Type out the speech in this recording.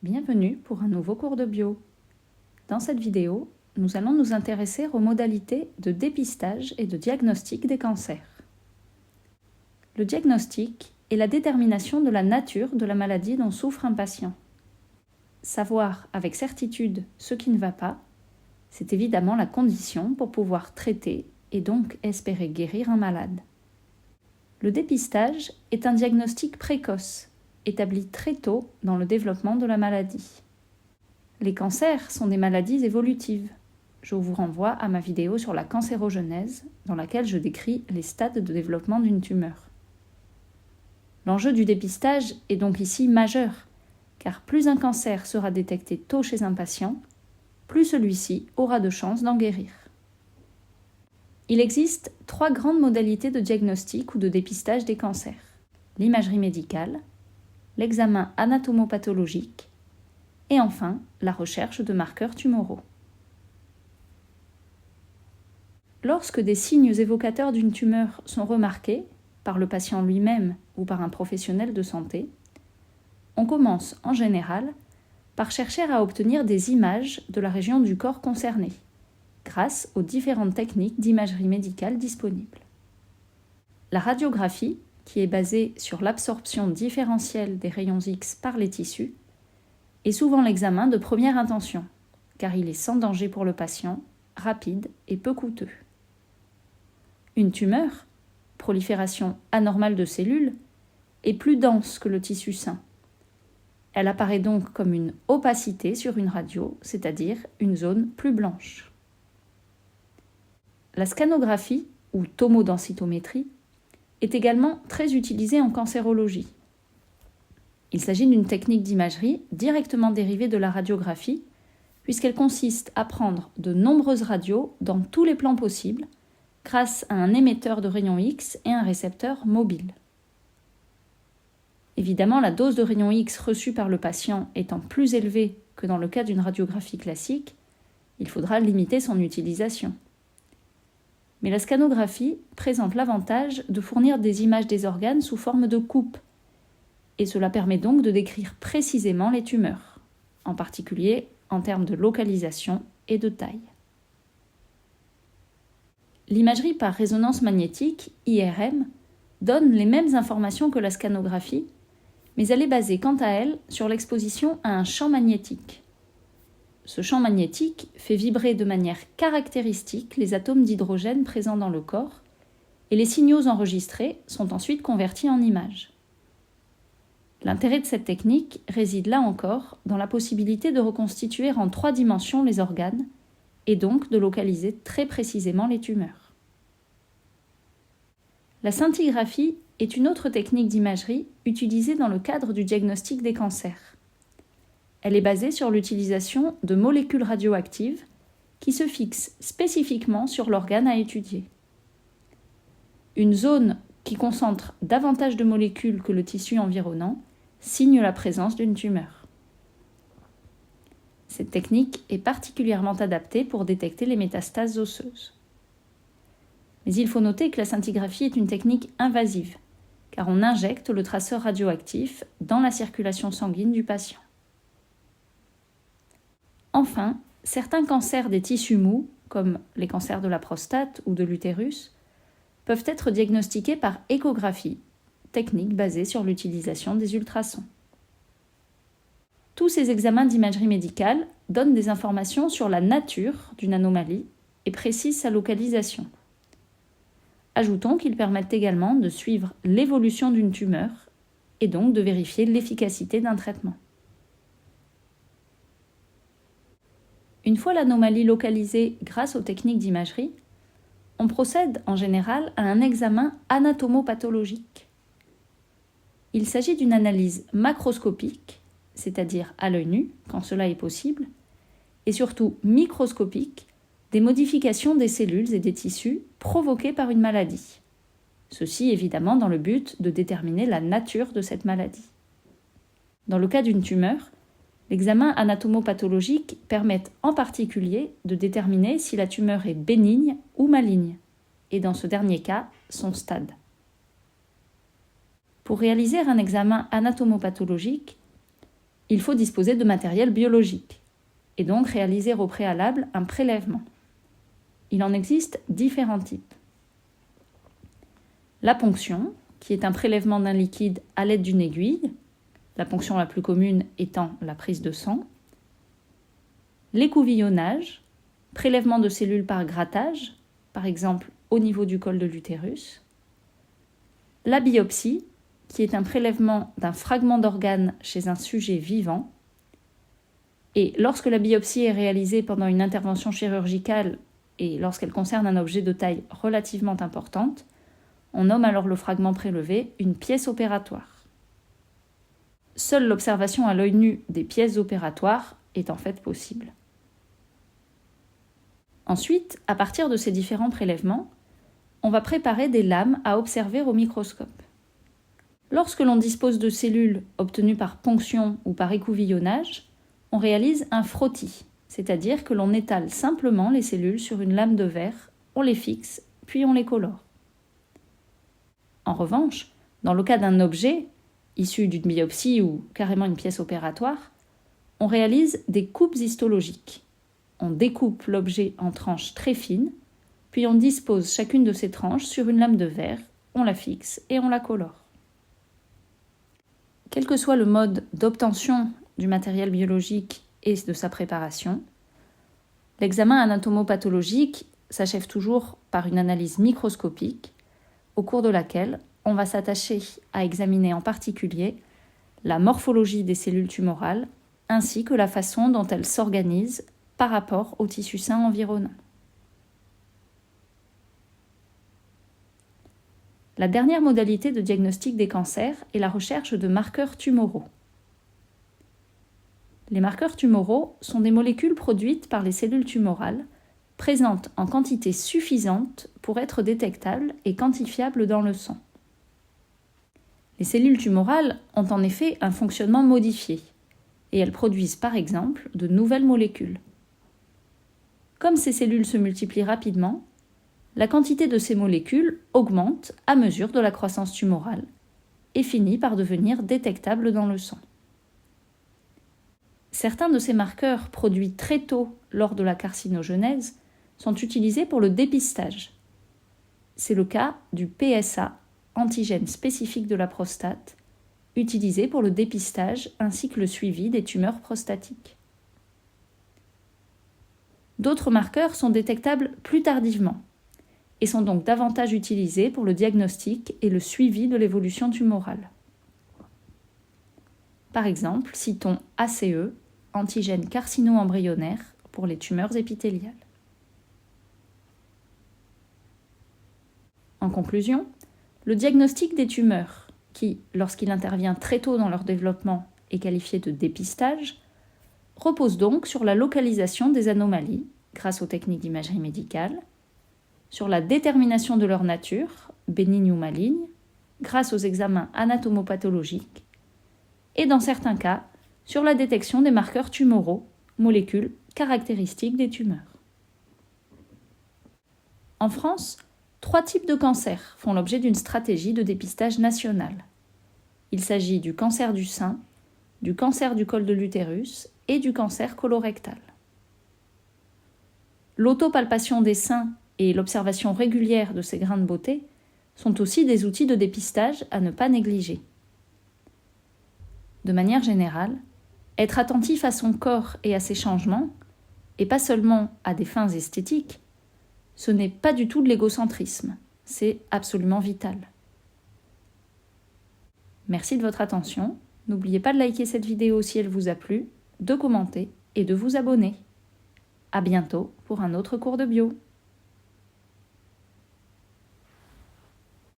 Bienvenue pour un nouveau cours de bio. Dans cette vidéo, nous allons nous intéresser aux modalités de dépistage et de diagnostic des cancers. Le diagnostic est la détermination de la nature de la maladie dont souffre un patient. Savoir avec certitude ce qui ne va pas, c'est évidemment la condition pour pouvoir traiter et donc espérer guérir un malade. Le dépistage est un diagnostic précoce, établi très tôt dans le développement de la maladie. Les cancers sont des maladies évolutives. Je vous renvoie à ma vidéo sur la cancérogenèse, dans laquelle je décris les stades de développement d'une tumeur. L'enjeu du dépistage est donc ici majeur, car plus un cancer sera détecté tôt chez un patient, plus celui-ci aura de chances d'en guérir. Il existe 3 grandes modalités de diagnostic ou de dépistage des cancers. L'imagerie médicale, l'examen anatomopathologique et enfin la recherche de marqueurs tumoraux. Lorsque des signes évocateurs d'une tumeur sont remarqués par le patient lui-même ou par un professionnel de santé, on commence en général par chercher à obtenir des images de la région du corps concernée, grâce aux différentes techniques d'imagerie médicale disponibles. La radiographie, qui est basée sur l'absorption différentielle des rayons X par les tissus, est souvent l'examen de première intention, car il est sans danger pour le patient, rapide et peu coûteux. Une tumeur, prolifération anormale de cellules, est plus dense que le tissu sain. Elle apparaît donc comme une opacité sur une radio, c'est-à-dire une zone plus blanche. La scanographie, ou tomodensitométrie, est également très utilisée en cancérologie. Il s'agit d'une technique d'imagerie directement dérivée de la radiographie, puisqu'elle consiste à prendre de nombreuses radios dans tous les plans possibles, grâce à un émetteur de rayons X et un récepteur mobile. Évidemment, la dose de rayons X reçue par le patient étant plus élevée que dans le cas d'une radiographie classique, il faudra limiter son utilisation. Mais la scanographie présente l'avantage de fournir des images des organes sous forme de coupe, et cela permet donc de décrire précisément les tumeurs, en particulier en termes de localisation et de taille. L'imagerie par résonance magnétique, IRM, donne les mêmes informations que la scanographie, mais elle est basée quant à elle sur l'exposition à un champ magnétique. Ce champ magnétique fait vibrer de manière caractéristique les atomes d'hydrogène présents dans le corps et les signaux enregistrés sont ensuite convertis en images. L'intérêt de cette technique réside là encore dans la possibilité de reconstituer en 3 dimensions les organes et donc de localiser très précisément les tumeurs. La scintigraphie est une autre technique d'imagerie utilisée dans le cadre du diagnostic des cancers. Elle est basée sur l'utilisation de molécules radioactives qui se fixent spécifiquement sur l'organe à étudier. Une zone qui concentre davantage de molécules que le tissu environnant signe la présence d'une tumeur. Cette technique est particulièrement adaptée pour détecter les métastases osseuses. Mais il faut noter que la scintigraphie est une technique invasive, car on injecte le traceur radioactif dans la circulation sanguine du patient. Enfin, certains cancers des tissus mous, comme les cancers de la prostate ou de l'utérus, peuvent être diagnostiqués par échographie, technique basée sur l'utilisation des ultrasons. Tous ces examens d'imagerie médicale donnent des informations sur la nature d'une anomalie et précisent sa localisation. Ajoutons qu'ils permettent également de suivre l'évolution d'une tumeur et donc de vérifier l'efficacité d'un traitement. Une fois l'anomalie localisée grâce aux techniques d'imagerie, on procède en général à un examen anatomopathologique. Il s'agit d'une analyse macroscopique, c'est-à-dire à l'œil nu, quand cela est possible, et surtout microscopique, des modifications des cellules et des tissus provoquées par une maladie. Ceci évidemment dans le but de déterminer la nature de cette maladie. Dans le cas d'une tumeur, l'examen anatomopathologique permet en particulier de déterminer si la tumeur est bénigne ou maligne, et dans ce dernier cas, son stade. Pour réaliser un examen anatomopathologique, il faut disposer de matériel biologique et donc réaliser au préalable un prélèvement. Il en existe différents types. La ponction, qui est un prélèvement d'un liquide à l'aide d'une aiguille, la ponction la plus commune étant la prise de sang. L'écouvillonnage, prélèvement de cellules par grattage, par exemple au niveau du col de l'utérus. La biopsie, qui est un prélèvement d'un fragment d'organe chez un sujet vivant. Et lorsque la biopsie est réalisée pendant une intervention chirurgicale et lorsqu'elle concerne un objet de taille relativement importante, on nomme alors le fragment prélevé une pièce opératoire. Seule l'observation à l'œil nu des pièces opératoires est en fait possible. Ensuite, à partir de ces différents prélèvements, on va préparer des lames à observer au microscope. Lorsque l'on dispose de cellules obtenues par ponction ou par écouvillonnage, on réalise un frottis, c'est-à-dire que l'on étale simplement les cellules sur une lame de verre, on les fixe, puis on les colore. En revanche, dans le cas d'un objet, issu d'une biopsie ou carrément une pièce opératoire, on réalise des coupes histologiques. On découpe l'objet en tranches très fines, puis on dispose chacune de ces tranches sur une lame de verre, on la fixe et on la colore. Quel que soit le mode d'obtention du matériel biologique et de sa préparation, l'examen anatomopathologique s'achève toujours par une analyse microscopique, au cours de laquelle on va s'attacher à examiner en particulier la morphologie des cellules tumorales ainsi que la façon dont elles s'organisent par rapport au tissu sain environnant. La dernière modalité de diagnostic des cancers est la recherche de marqueurs tumoraux. Les marqueurs tumoraux sont des molécules produites par les cellules tumorales, présentes en quantité suffisante pour être détectables et quantifiables dans le sang. Les cellules tumorales ont en effet un fonctionnement modifié, et elles produisent par exemple de nouvelles molécules. Comme ces cellules se multiplient rapidement, la quantité de ces molécules augmente à mesure de la croissance tumorale et finit par devenir détectable dans le sang. Certains de ces marqueurs produits très tôt lors de la carcinogenèse sont utilisés pour le dépistage. C'est le cas du PSA, antigène spécifique de la prostate, utilisé pour le dépistage ainsi que le suivi des tumeurs prostatiques. D'autres marqueurs sont détectables plus tardivement et sont donc davantage utilisés pour le diagnostic et le suivi de l'évolution tumorale. Par exemple, citons ACE, antigène carcino-embryonnaire pour les tumeurs épithéliales. En conclusion, le diagnostic des tumeurs, qui, lorsqu'il intervient très tôt dans leur développement, est qualifié de dépistage, repose donc sur la localisation des anomalies, grâce aux techniques d'imagerie médicale, sur la détermination de leur nature, bénigne ou maligne, grâce aux examens anatomopathologiques, et dans certains cas, sur la détection des marqueurs tumoraux, molécules caractéristiques des tumeurs. En France, 3 types de cancers font l'objet d'une stratégie de dépistage nationale. Il s'agit du cancer du sein, du cancer du col de l'utérus et du cancer colorectal. L'autopalpation des seins et l'observation régulière de ces grains de beauté sont aussi des outils de dépistage à ne pas négliger. De manière générale, être attentif à son corps et à ses changements, et pas seulement à des fins esthétiques, ce n'est pas du tout de l'égocentrisme, c'est absolument vital. Merci de votre attention, n'oubliez pas de liker cette vidéo si elle vous a plu, de commenter et de vous abonner. À bientôt pour un autre cours de bio.